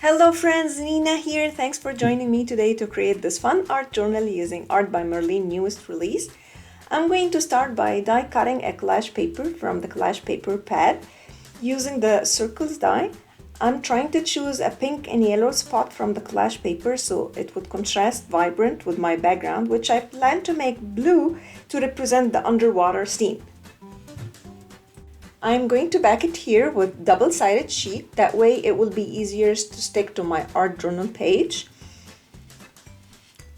Hello friends, Nina here. Thanks for joining me today to create this fun art journal using Art by Marlene newest release. I'm going to start by die cutting a collage paper from the collage paper pad using the circles die. I'm trying to choose a pink and yellow spot from the collage paper so it would contrast vibrant with my background, which I plan to make blue to represent the underwater scene. I'm going to back it here with double-sided sheet, that way it will be easier to stick to my art journal page.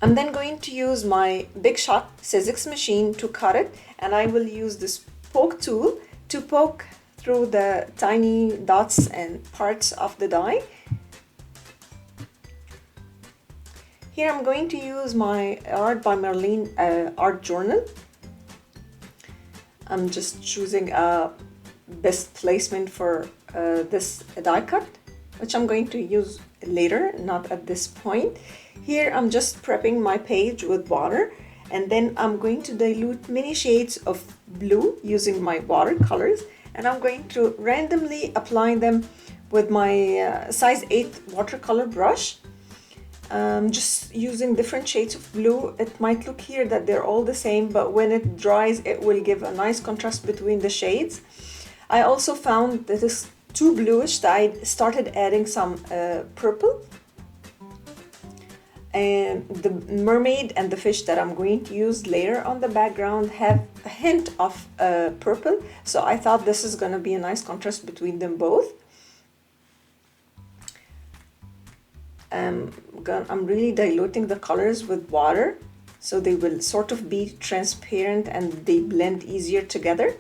I'm then going to use my Big Shot Sizzix machine to cut it, and I will use this poke tool to poke through the tiny dots and parts of the die. Here I'm going to use my Art by Marlene art journal. I'm just choosing a best placement for this die cut, which I'm going to use later, not at this point. Here I'm just prepping my page with water, and then I'm going to dilute many shades of blue using my watercolors, and I'm going to randomly apply them with my size 8 watercolor brush. Just using different shades of blue. It might look here that they're all the same, but when it dries it will give a nice contrast between the shades. I also found that it's too bluish, that I started adding some purple. And the mermaid and the fish that I'm going to use later on the background have a hint of purple, so I thought this is going to be a nice contrast between them both. I'm really diluting the colors with water so they will sort of be transparent and they blend easier together.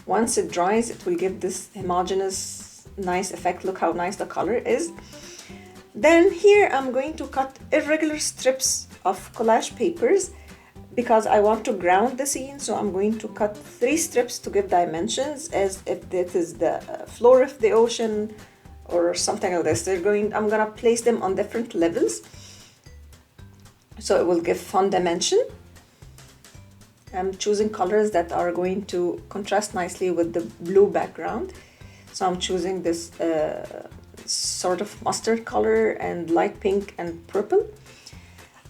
Once it dries, it will give this homogeneous, nice effect. Look how nice the color is. Then here I'm going to cut irregular strips of collage papers because I want to ground the scene. So I'm going to cut 3 strips to give dimensions as if this is the floor of the ocean or something like this. I'm gonna place them on different levels so it will give fun dimension. I'm choosing colors that are going to contrast nicely with the blue background. So I'm choosing this sort of mustard color and light pink and purple.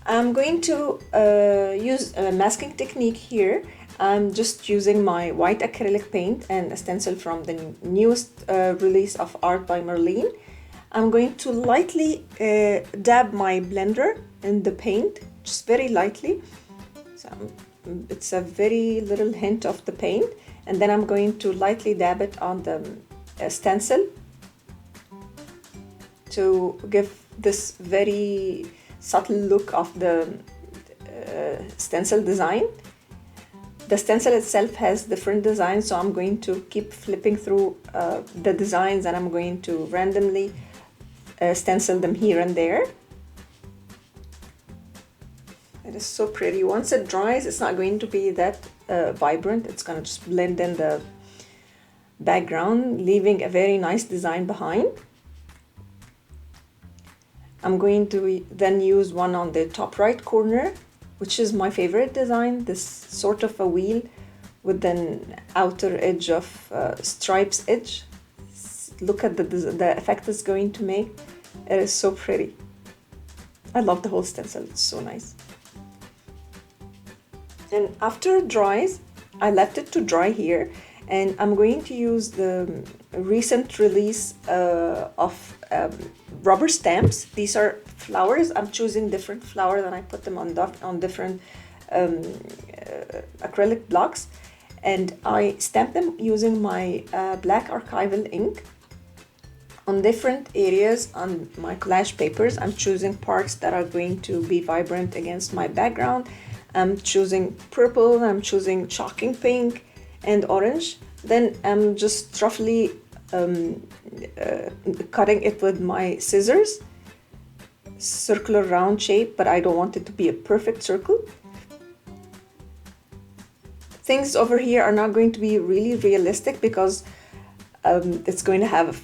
I'm going to use a masking technique here. I'm just using my white acrylic paint and a stencil from the newest release of Art by Marlene. I'm going to lightly dab my blender in the paint, just very lightly. So it's a very little hint of the paint, and then I'm going to lightly dab it on the stencil to give this very subtle look of the stencil design. The stencil itself has different designs, so I'm going to keep flipping through the designs, and I'm going to randomly stencil them here and there. It is so pretty. Once it dries, it's not going to be that vibrant. It's going to just blend in the background, leaving a very nice design behind. I'm going to then use one on the top right corner, which is my favorite design, this sort of a wheel with an outer edge of stripes edge. Look at the effect it's going to make. It is so pretty. I love the whole stencil, it's so nice. And after it dries, I left it to dry here, and I'm going to use the recent release of rubber stamps. These are flowers. I'm choosing different flowers and I put them on different acrylic blocks, and I stamp them using my black archival ink on different areas on my collage papers. I'm choosing parts that are going to be vibrant against my background. I'm choosing purple, I'm choosing chalking pink and orange. Then I'm just roughly cutting it with my scissors, circular round shape, but I don't want it to be a perfect circle. Things over here are not going to be really realistic because it's going to have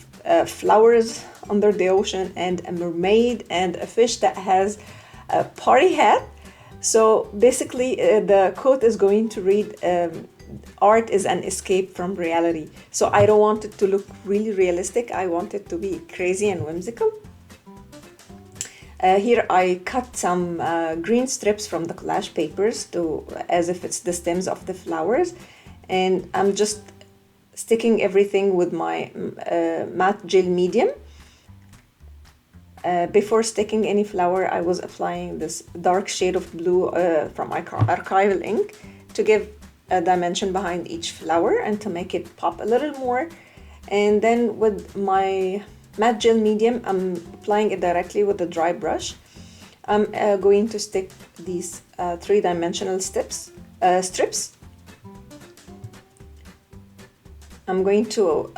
flowers under the ocean and a mermaid and a fish that has a party hat. So basically the quote is going to read, art is an escape from reality. So I don't want it to look really realistic. I want it to be crazy and whimsical. Here I cut some green strips from the collage papers as if it's the stems of the flowers, and I'm just sticking everything with my matte gel medium. Before sticking any flower, I was applying this dark shade of blue from archival ink to give a dimension behind each flower and to make it pop a little more. And then with my matte gel medium, I'm applying it directly with a dry brush. I'm going to stick these three-dimensional strips. I'm going to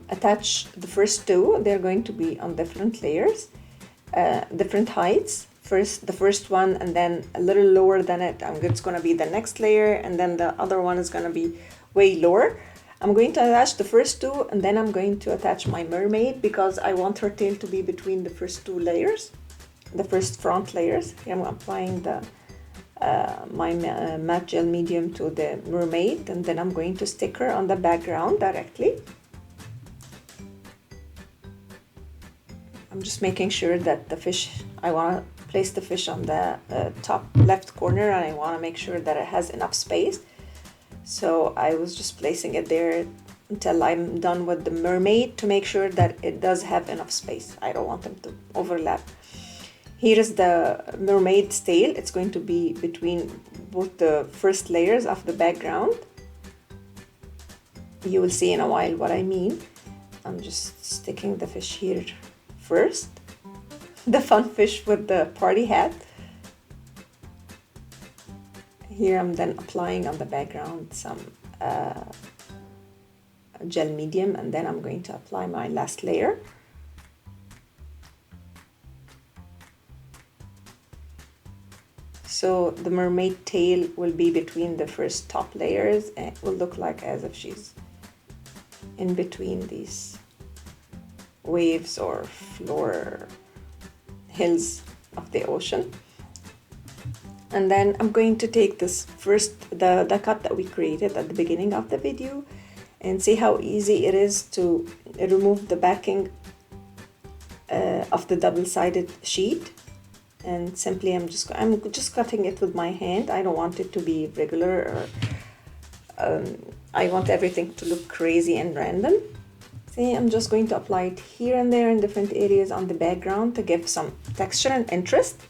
attach the first two. They're going to be on different layers, different heights. First, the first one, and then a little lower than it. It's going to be the next layer, and then the other one is going to be way lower. I'm going to attach the first two, and then I'm going to attach my mermaid because I want her tail to be between the first two layers, the first front layers. Here I'm applying my matte gel medium to the mermaid, and then I'm going to stick her on the background directly. I'm just making sure that the fish, I want to place the fish on the top left corner, and I want to make sure that it has enough space. So I was just placing it there until I'm done with the mermaid to make sure that it does have enough space. I don't want them to overlap. Here is the mermaid's tail. It's going to be between both the first layers of the background. You will see in a while what I mean. I'm just sticking the fish here first. The fun fish with the party hat. Here I'm then applying on the background some gel medium, and then I'm going to apply my last layer. So the mermaid tail will be between the first top layers, and it will look like as if she's in between these waves or floor hills of the ocean. And then I'm going to take this first, the cut that we created at the beginning of the video, and see how easy it is to remove the backing of the double-sided sheet. And simply I'm just cutting it with my hand. I don't want it to be regular, or I want everything to look crazy and random. See, I'm just going to apply it here and there in different areas on the background to give some texture and interest.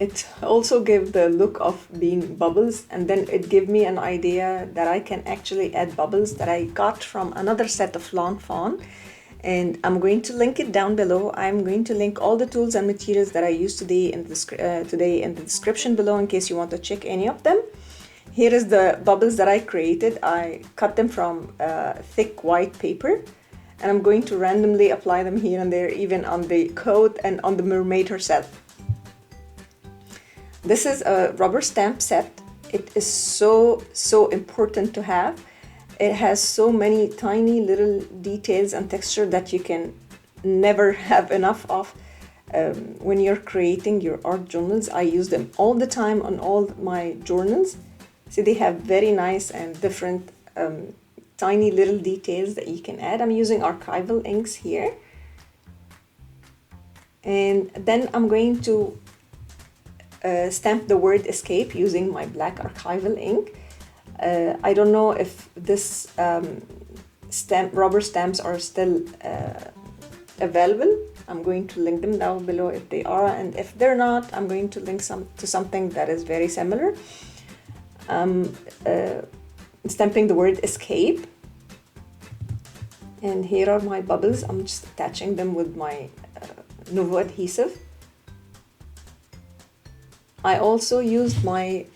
It also gave the look of being bubbles, and then it gave me an idea that I can actually add bubbles that I got from another set of Lawn Fawn. And I'm going to link it down below. I'm going to link all the tools and materials that I used today in the description below in case you want to check any of them. Here is the bubbles that I created. I cut them from thick white paper, and I'm going to randomly apply them here and there, even on the coat and on the mermaid herself. This is a rubber stamp set. It is so important to have. It has so many tiny little details and texture that you can never have enough of when you're creating your art journals. I use them all the time on all my journals. See, they have very nice and different tiny little details that you can add. I'm using archival inks here. And then I'm going to stamp the word escape using my black archival ink. I don't know if this rubber stamps are still available. I'm going to link them down below if they are, and if they're not, I'm going to link to something that is very similar. Stamping the word escape, and here are my bubbles. I'm just attaching them with my Nuvo adhesive. I also used my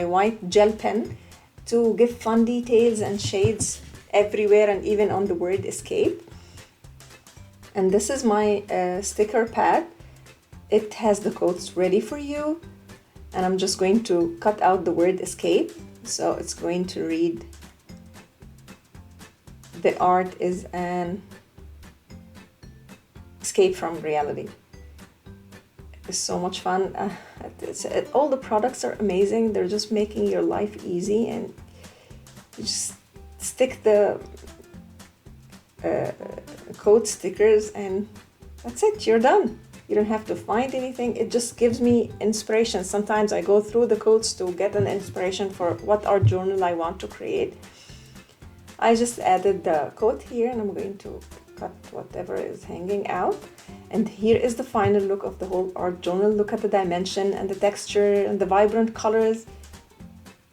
white gel pen to give fun details and shades everywhere, and even on the word escape. And this is my sticker pad. It has the quotes ready for you, and I'm just going to cut out the word escape. So it's going to read, the art is an escape from reality. is so much fun. All the products are amazing. They're just making your life easy, and you just stick the code stickers and that's it, you're done. You don't have to find anything. It just gives me inspiration. Sometimes I go through the codes to get an inspiration for what art journal I want to create. I just added the code here, and I'm going to cut whatever is hanging out. And here is the final look of the whole art journal. Look at the dimension and the texture and the vibrant colors.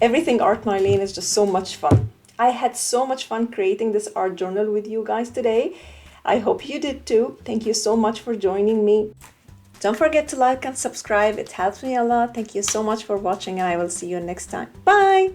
Everything Art Marlene is just so much fun. I had so much fun creating this art journal with you guys today. I hope you did too. Thank you so much for joining me. Don't forget to like and subscribe. It helps me a lot. Thank you so much for watching, and I will see you next time. Bye!